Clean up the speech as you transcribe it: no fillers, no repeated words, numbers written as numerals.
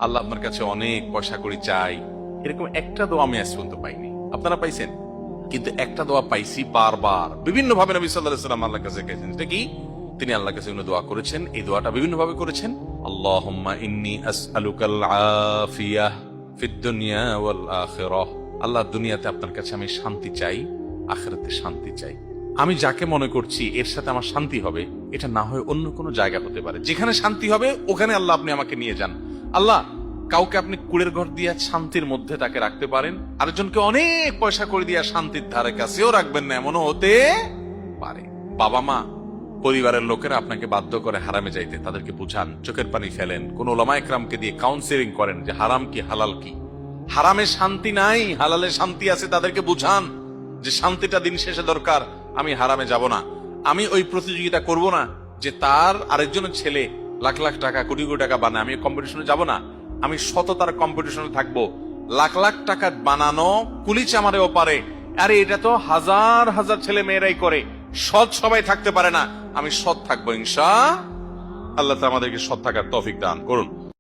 আল্লাহ আপনার কাছে অনেক পয়সা করি চাই, এরকম একটা দোয়া আমি আজ পর্যন্ত পাইনি। আপনারা পাইছেন? কিন্তু একটা দোয়া পাইছি বারবার, বিভিন্ন ভাবে নবী সাল্লাল্লাহু আলাইহি ওয়াসাল্লাম আল্লাহর কাছে গেছেন। এটা কি? তিনি আল্লাহর কাছে দোয়া করেছেন। এই দোয়াটা বিভিন্ন ভাবে করেছেন। আল্লাহুম্মা ইন্নী আসআলুকাল আফিয়াহ ফিদ দুনিয়া ওয়াল আখিরাহ। আল্লাহ, দুনিয়াতে আপনার কাছে আমি শান্তি চাই, আখিরাতে শান্তি চাই। আমি যাকে মনে করছি এর সাথে আমার শান্তি হবে, এটা না হয় অন্য কোনো জায়গা হতে পারে। যেখানে শান্তি হবে ওখানে আল্লাহ আপনি আমাকে নিয়ে যান। আল্লাহ, কাউকে আপনি কুড়ের ঘর দিয়া শান্তির মধ্যে তাকে রাখতে পারেন, আরেকজনকে অনেক পয়সা করে দিয়া শান্তির ধারে কাছেও রাখবেন না, এমনও হতে পারে। বাবা মা, পরিবারের লোকেরা আপনাকে বাধ্য করে হারামে যাইতে, তাদেরকে বুঝান, চোখের পানি ফেলেন, কোন ওলামা একরামকে দিয়ে কাউন্সিলিং করেন যে হারাম কি হালাল কি। হারামে শান্তি নাই, হালালে শান্তি আছে, তাদেরকে বুঝান যে শান্তিটা দিন শেষে দরকার। আমি হারামে যাব না, আমি ওই প্রতিযোগিতা করব না যে তার আরেকজনের ছেলে লাখ লাখ টাকা কোটি কোটি টাকা বানায়, আমি কম্পিটিশনে যাব না। আমি সততার কম্পিটিশনে থাকবো। লাখ লাখ টাকা বানানো কুলিচ আমারও পারে, আরে এটা তো হাজার হাজার ছেলে মেয়েরাই করে, সৎ সবাই থাকতে পারে না, আমি সৎ থাকবো ইনশাআল্লাহ। আল্লাহ আমাদেরকে সৎ থাকার তৌফিক দান করুন।